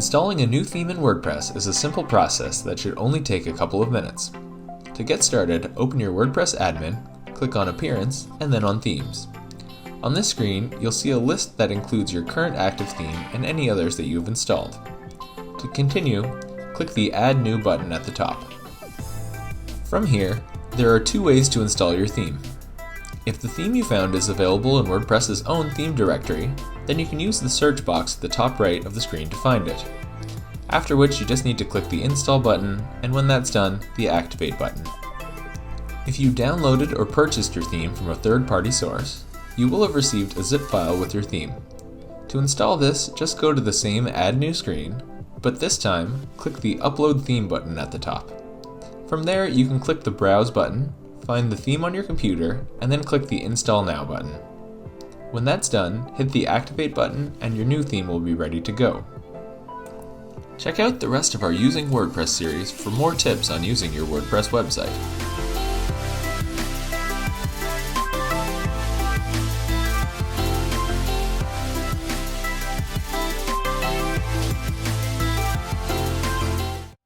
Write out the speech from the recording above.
Installing a new theme in WordPress is a simple process that should only take a couple of minutes. To get started, open your WordPress admin, click on Appearance, and then on Themes. On this screen, you'll see a list that includes your current active theme and any others that you've installed. To continue, click the Add New button at the top. From here, there are two ways to install your theme. If the theme you found is available in WordPress's own theme directory, then you can use the search box at the top right of the screen to find it. After which you just need to click the Install button, and when that's done, the Activate button. If you downloaded or purchased your theme from a third-party source, you will have received a zip file with your theme. To install this, just go to the same Add New screen, but this time, click the Upload Theme button at the top. From there, you can click the Browse button, find the theme on your computer, and then click the Install Now button. When that's done, hit the Activate button and your new theme will be ready to go. Check out the rest of our Using WordPress series for more tips on using your WordPress website.